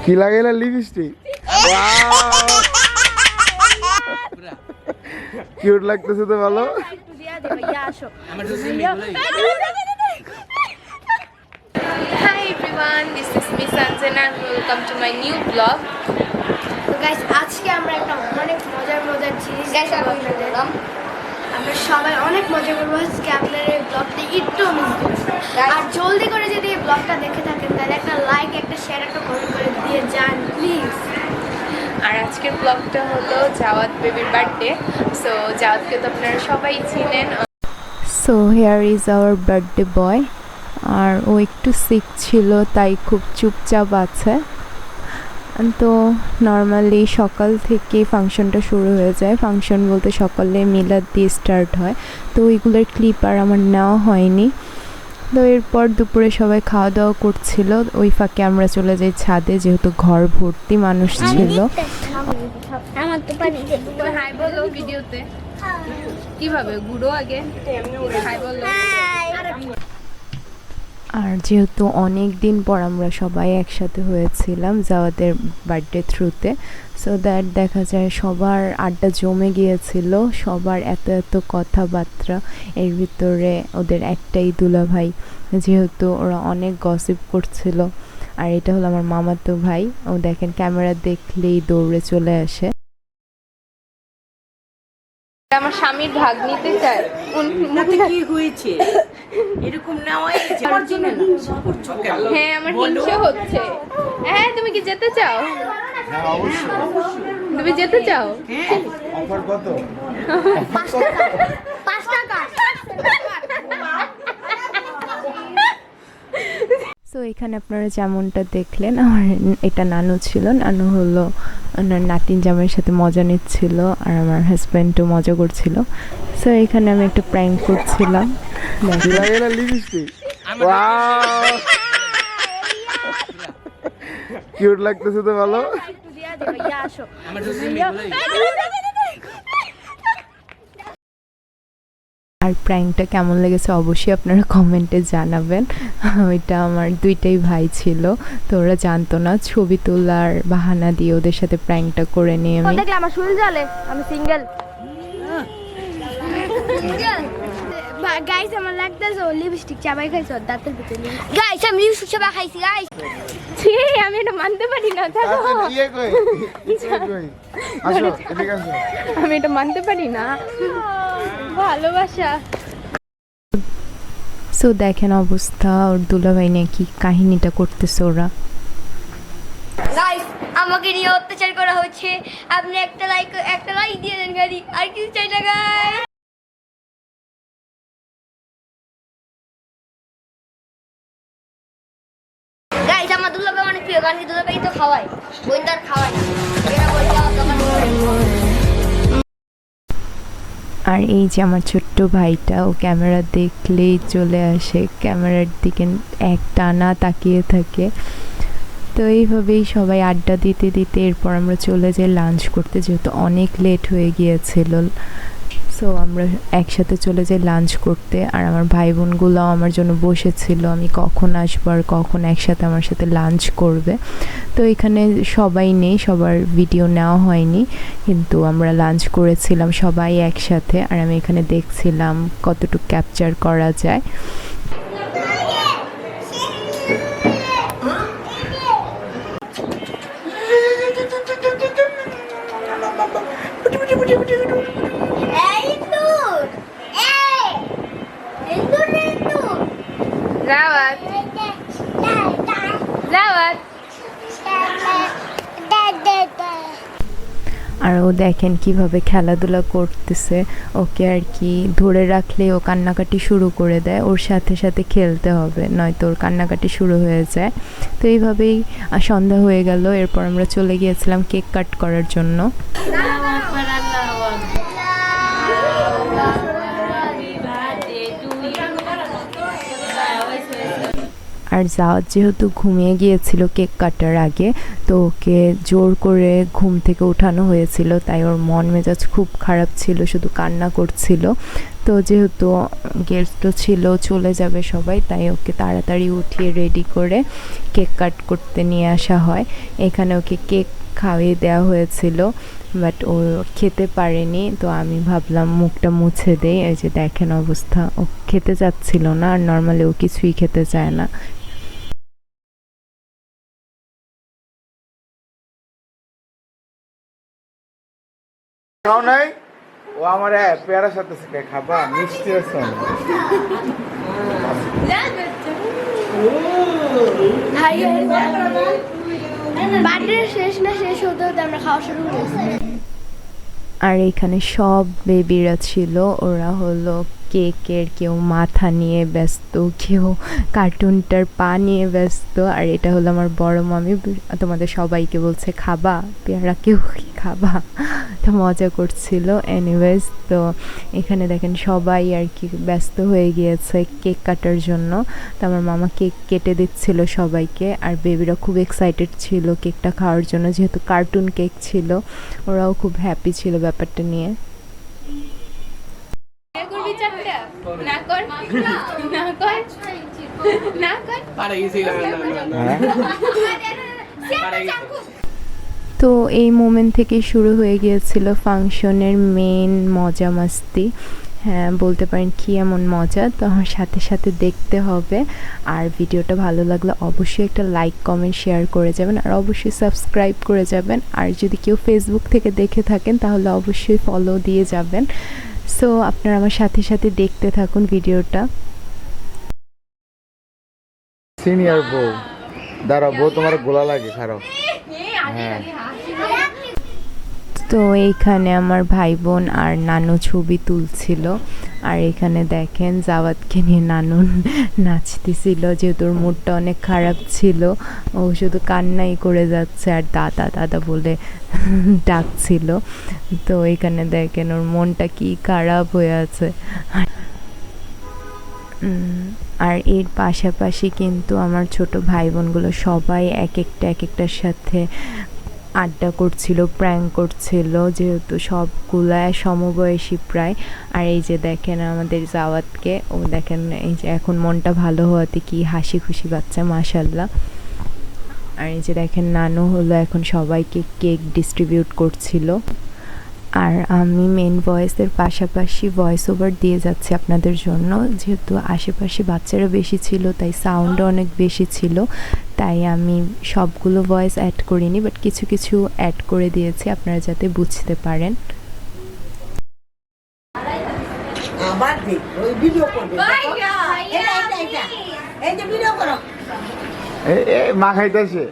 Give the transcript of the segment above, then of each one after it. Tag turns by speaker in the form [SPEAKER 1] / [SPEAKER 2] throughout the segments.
[SPEAKER 1] কি লাগে না লিপস্টিক কিউট লাগতেছে তো ভালো।
[SPEAKER 2] Hi everyone, this is Miss Sanjana and welcome to my new vlog.
[SPEAKER 3] তো গাইস আজকে আমরা একটা অনেক মজার জিনিস দেখলাম। আমরা সবাই অনেক মজা করবো আজকে। আপনার এই ব্লগটা একটু মিস করবেন, আর জলদি করে যদি এই ব্লগটা দেখে থাকেন তাহলে একটা লাইক, একটা শেয়ার, একটা কমেন্ট করে দিয়ে যান প্লিজ।
[SPEAKER 2] আর আজকের ব্লগটা হলো জাওয়াত বেবির বার্থডে। সো জাওয়াতকে তো আপনারা সবাই চিনেন।
[SPEAKER 4] So here is our birthday boy. আর ও একটু সিক ছিল তাই খুব চুপচাপ আছে। তো নর্মালি সকাল থেকে ফাংশনটা শুরু হয়ে যায়। ফাংশন বলতে সকালে মিলাদ দিয়ে স্টার্ট হয়, তো ওইগুলোর ক্লিপ আর আমার নেওয়া হয়নি। তো এরপর দুপুরে সবাই খাওয়া দাওয়া করছিল, ওই ফাঁকে আমরা চলে যাই ছাদে, যেহেতু ঘর ভর্তি মানুষ ছিল।
[SPEAKER 3] আমার তো পানি
[SPEAKER 2] হাই বলো ভিডিওতে। কিভাবে ঘুরো আগে, হাই বলো।
[SPEAKER 4] আর যেহেতু অনেক দিন পর আমরা সবাই একসাথে হয়েছিলাম জাওয়াতের বার্থডে থ্রুতে, সো দ্যাট দেখা যায় সবার আড্ডা জমে গিয়েছিল, সবার এত কথাবার্তা। এর ভিতরে ওদের একটাই দুলাভাই, যেহেতু ওরা অনেক গসিপ করছিল। আর এটা হলো আমার মামাতো ভাই, ও দেখেন ক্যামেরা দেখলেই দৌড়ে চলে আসে।
[SPEAKER 2] আমার স্বামীর ভাগ নিতে চায়।
[SPEAKER 5] কি হয়েছে এরকম নেওয়াই আমার জন্য করছো কেন?
[SPEAKER 2] হ্যাঁ, আমার হিংসা হচ্ছে। হ্যাঁ, তুমি কি যেতে চাও?
[SPEAKER 1] হ্যাঁ অবশ্যই।
[SPEAKER 2] তুমি যেতে চাও?
[SPEAKER 5] হ্যাঁ
[SPEAKER 1] অফার কত?
[SPEAKER 3] 5 টাকা।
[SPEAKER 4] সো এখানে আপনারা যেমনটা দেখলেন, আমার এটা নানু ছিল। নানু হলো ওনার নাতিন জামাইয়ের সাথে মজা নিচ্ছিল, আর আমার হাজব্যান্ডও মজা করছিল। সো এখানে আমি একটা প্র্যাঙ্ক করছিলাম।
[SPEAKER 1] কি লাগে না লিপস্টিক কিউট লাগতেছে তো ভালো।
[SPEAKER 4] আর প্র্যাঙ্কটা কেমন লেগেছে অবশ্যই আপনারা কমেন্টে জানাবেন। ওইটা আমার দুইটাই ভাই ছিল, তো ওরা জানতো না। ছবি তোলার বাহানা দিয়ে ওদের সাথে প্র্যাঙ্কটা করে নিয়ে আমি
[SPEAKER 3] দেখলে আমার শুল জালে আমি সিঙ্গেল। গাইস আমার লাগতেছে ও লিপস্টিক চাবাই খাইছো দাঁতের ভিতরে। গাইস আমি লিপস্টিক চাবাই খাইছি গাইস।
[SPEAKER 2] ছি, আমি এটা মানতে পারি না। দেখো,
[SPEAKER 1] ইয়ে কই কই আসো এদিকে আসো।
[SPEAKER 2] আমি এটা মানতে পারি না। ভালোবাসা।
[SPEAKER 4] সো দেখেন অবস্থা, ওর দুলাভাই নিয়ে কি কাহিনীটা করতেছে ওরা।
[SPEAKER 3] গাইস আমাকে নিয়ে অত্যাচার করা হচ্ছে, আপনি একটা লাইক দিয়ে দেন গাড়ি, আর কিছু চাই না গাইস। গাইস আমার দুলাভাই অনেক প্রিয়, কারণ কি দুলাভাই তো খাওয়ায়, বইন্দার খাওয়ায় না। এরা বলছে আমার
[SPEAKER 4] আর এই যে আমার ছোট্ট ভাইটা, ও ক্যামেরা দেখলেই চলে আসে, ক্যামেরার দিকে এক টানা তাকিয়ে থাকে। তো এইভাবেই সবাই আড্ডা দিতে দিতে এরপর আমরা চলে যাই লাঞ্চ করতে, যেহেতু অনেক লেট হয়ে গিয়েছিল। সো আমরা একসাথে চলে যাই লাঞ্চ করতে। আর আমার ভাই বোনগুলোও আমার জন্য বসেছিল, আমি কখন আসবো আর কখন একসাথে আমার সাথে লাঞ্চ করবে। তো এখানে সবাই নেই, সবার ভিডিও নেওয়া হয়নি, কিন্তু আমরা লাঞ্চ করেছিলাম সবাই একসাথে। আর আমি এখানে দেখছিলাম কতটুকু ক্যাপচার করা যায়।
[SPEAKER 2] জাওয়াত, জাওয়াত।
[SPEAKER 4] আর ও দেখেন কিভাবে খেলাধুলা করতেছে, ওকে আর কি ধরে রাখলে ও কান্নাকাটি শুরু করে দেয়, ওর সাথে সাথে খেলতে হবে, নয়তো ওর কান্নাকাটি শুরু হয়ে যায়। তো এইভাবেই সন্ধ্যা হয়ে গেল। এরপর আমরা চলে গিয়েছিলাম কেক কাট করার জন্য। আর জাওয়াত যেহেতু ঘুমিয়ে গিয়েছিল কেক কাটার আগে, তো ওকে জোর করে ঘুম থেকে উঠানো হয়েছিল, তাই ওর মন মেজাজ খুব খারাপ ছিল, শুধু কান্না করছিল। তো যেহেতু গেস্টও ছিল, চলে যাবে সবাই, তাই ওকে তাড়াতাড়ি উঠিয়ে রেডি করে কেক কাট করতে নিয়ে আসা হয়। এখানে ওকে কেক খাইয়ে দেওয়া হয়েছিল, বাট ও খেতে পারেনি। তো আমি ভাবলাম মুখটা মুছে দেই। এই যে দেখেন অবস্থা, ও খেতে চাচ্ছিল না, আর নর্মালি ও কিছুই খেতে চায় না।
[SPEAKER 1] খাও নাই, ও আমার পেয়ারার সাথে সাথে খাবা, মিষ্টি আছে।
[SPEAKER 3] বার্থডে শেষ না শেষ হতে হতে আমরা খাওয়া শুরু করেছি।
[SPEAKER 4] আর এখানে সব বেবিরা ছিল, ওরা হলো কেকের কেউ মাথা নিয়ে ব্যস্ত, কেউ কার্টুনটার পা নিয়ে ব্যস্ত। আর এটা হলো আমার বড় মামি, তোমাদের সবাইকে বলছে খাবা পেয়ারা, কেউ কি খাবা, তো মজা করছিল। এনিওয়েজ, তো এখানে দেখেন সবাই আর কি ব্যস্ত হয়ে গিয়েছে কেক কাটার জন্য। তো আমার মামা কেক কেটে দিচ্ছিল সবাইকে, আর বেবিরা খুব এক্সাইটেড ছিল কেকটা খাওয়ার জন্য, যেহেতু কার্টুন কেক ছিল। ওরাও খুব হ্যাপি ছিল ব্যাপারটা নিয়ে। তো এই মোমেন্ট থেকে শুরু হয়ে গিয়েছিল ফাংশনের মেন মজা মাস্তি। হ্যাঁ, বলতে পারেন কি এমন মজা, তো আমার সাথে সাথে দেখতে হবে। আর ভিডিওটা ভালো লাগলে অবশ্যই একটা লাইক কমেন্ট শেয়ার করে যাবেন, আর অবশ্যই সাবস্ক্রাইব করে যাবেন। আর যদি কেউ ফেসবুক থেকে দেখে থাকেন তাহলে অবশ্যই ফলো দিয়ে যাবেন। সো আপনারা আমার সাথে সাথে দেখতে থাকুন ভিডিওটা।
[SPEAKER 1] সিনিয়র বউ, দাঁড়াও বউ, তোমার গোলা লাগে, খারাপ। হ্যাঁ,
[SPEAKER 4] তো এইখানে আমার ভাই বোন আর নানু ছবি তুলছিল। আর এখানে দেখেন জাওয়াতকে নিয়ে নানু নাচতেছিল, যেহেতু ওর মুডটা অনেক খারাপ ছিল, ও শুধু কান্নাই করে যাচ্ছে আর দাদা দাদা বলে ডাকছিল। তো এখানে দেখেন ওর মনটা কি খারাপ হয়ে আছে। আর এর পাশাপাশি কিন্তু আমার ছোট ভাই বোনগুলো সবাই এক একটার সাথে আড্ডা করছিল, প্র্যাঙ্ক করছিল, যেহেতু সবগুলা সমবয়সী প্রায়। আর এই যে দেখেন আমাদের জাওয়াতকে, ও দেখেন এই যে এখন মনটা ভালো হওয়াতে কি হাসি খুশি বাচ্চা, মাশাল্লাহ। আর এই যে দেখেন নানু হলো এখন সবাইকে কেক ডিস্ট্রিবিউট করছিল। আর আমি মেন ভয়েসের পাশাপাশি ভয়েস ওভার দিয়ে যাচ্ছি আপনাদের জন্য, যেহেতু আশেপাশে বাচ্চারা বেশি ছিল তাই সাউন্ডও অনেক বেশি ছিল, তাই আমি সবগুলো ভয়েস অ্যাড করিনি, বাট কিছু কিছু অ্যাড করে দিয়েছি আপনারা যাতে বুঝতে পারেন।
[SPEAKER 5] আবার দেখ ওই ভিডিও করবে, এই যে ভিডিও করো,
[SPEAKER 1] এই মা খাইতেছে।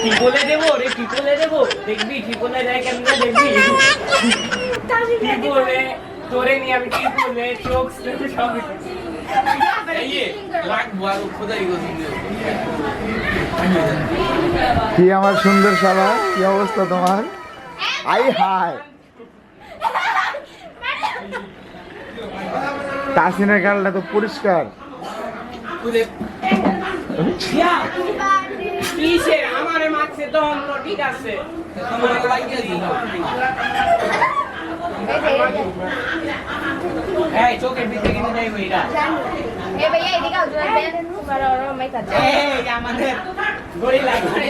[SPEAKER 6] টিপলে দেবো রে, টিপলে দেবো, দেখবি টিপলে দেয় কেমন, দেখবি টিপলে তোরে নিয়ে আমি টিপলে চোখ সব
[SPEAKER 1] কি আমার সুন্দর শালা, কি অবস্থা তোমার? আই হাই, তাসিনের গালটা তো পরিষ্কার।
[SPEAKER 6] কিসের আমারে মারছে তো অন্য, ঠিক আছে এই চোখের ভিতরে কিন্তু যাই হইরা এই আমাদের গড়ি লাগবে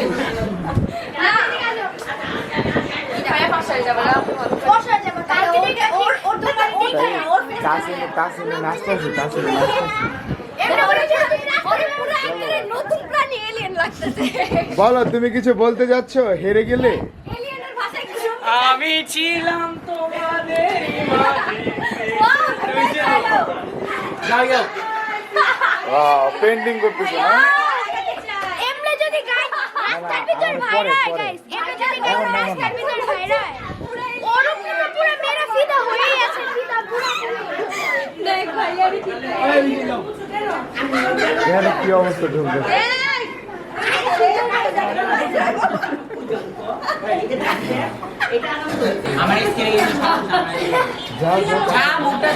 [SPEAKER 1] তাসিনে নাচতেছে, তাসিনে বলো, তুমি কিছু বলতে যাচ্ছ হেরে গেলে?
[SPEAKER 6] আমি ছিলাম তোমাদের
[SPEAKER 1] পেন্টিং করতেছে না? কি অবস্থা ঢুকবে?
[SPEAKER 6] আমার স্ক্রিনে
[SPEAKER 1] যা
[SPEAKER 6] মুখটা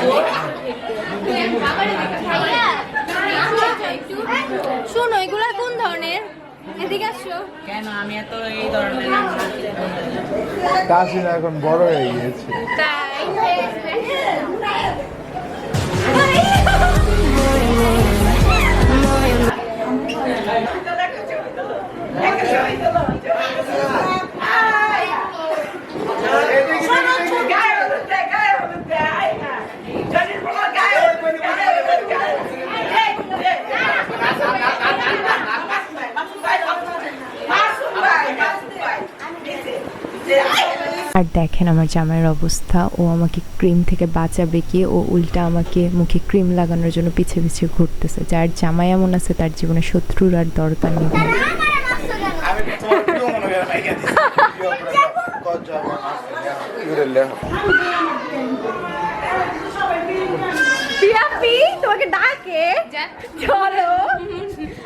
[SPEAKER 3] শোনো এগুলা কোন ধরনের? এদিকে আসো।
[SPEAKER 5] কেন আমি এত এই ধরনের
[SPEAKER 1] তাসিন এখন বড় হয়ে গিয়েছে।
[SPEAKER 4] আর দেখেন আমার জামাইয়ের অবস্থা, ও আমাকে ক্রিম থেকে বাঁচাবে কি, ও উল্টা আমাকে মুখে ক্রিম লাগানোর জন্য পিছে পিছে ঘুরতেছে। যার জামাই এমন আছে তার জীবনে শত্রুর আর দরকার নেই।
[SPEAKER 1] আমি তোমার প্রিয় মনে করে মাইকা দিছি। প্রিয় প্রেম কত জায়গা আছে এগুলো লেখো।
[SPEAKER 3] পিয়াপি তোমাকে ডাকে। চলো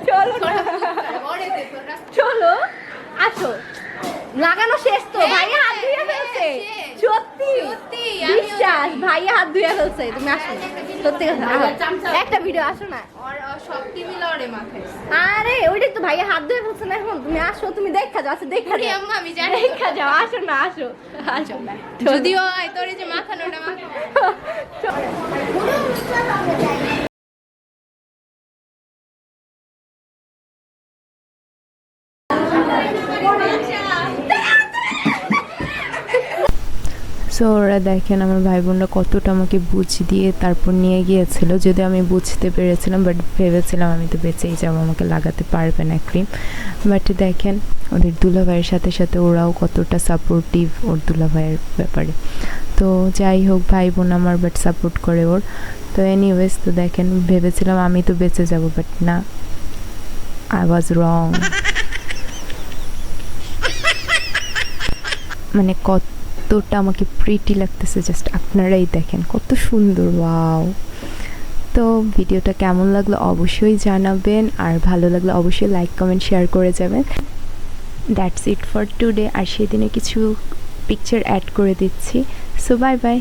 [SPEAKER 3] চলো না। চলো আসো। লাগানো শেষ তো, ভাইয়া হাত ধুয়ে ফেলছে। সত্যি বিশ্বাস, ভাইয়া হাত ধুয়ে ফেলছে। তুমি আসো, সত্যি কথা। একটা ভিডিও আসো না।
[SPEAKER 2] সব কি মিলে ওরে মাথায়
[SPEAKER 3] আরে ওইটাই তো, ভাইয়া হাত ধুয়ে ফেলছে না এখন। তুমি আসো, তুমি দেখা যাও। আচ্ছা দেখা যাও
[SPEAKER 2] আম্মা, আমি জানি।
[SPEAKER 3] দেখা যাও, আসো না, আসো আসো।
[SPEAKER 2] যদিও হয় তোর এই যে মাথা নোটা মাথা
[SPEAKER 4] সো ওরা দেখেন আমার ভাই বোনরা কতটা আমাকে বুঝ দিয়ে তারপর নিয়ে গিয়েছিল। যদি আমি বুঝতে পেরেছিলাম, বাট ভেবেছিলাম আমি তো বেঁচেই যাবো, আমাকে লাগাতে পারবে না ক্রিম। বাট দেখেন ওদের দুলাভাইয়ের সাথে সাথে ওরাও কতটা সাপোর্টিভ ওর দুলাভাইয়ের ব্যাপারে। তো যাই হোক, ভাই বোন আমার বাট সাপোর্ট করে ওর। তো এনিওয়েজ, তো দেখেন ভেবেছিলাম আমি তো বেঁচে যাব, বাট না, আই ওয়াজ রং। মানে কতটা আমাকে প্রিটি লাগতেছে, জাস্ট আপনারাই দেখেন কত সুন্দর, ওয়াও। তো ভিডিওটা কেমন লাগলো অবশ্যই জানাবেন, আর ভালো লাগলে অবশ্যই লাইক কমেন্ট শেয়ার করে যাবেন। That's it for today. আর সেদিনে কিছু পিকচার অ্যাড করে দিচ্ছি। So bye by.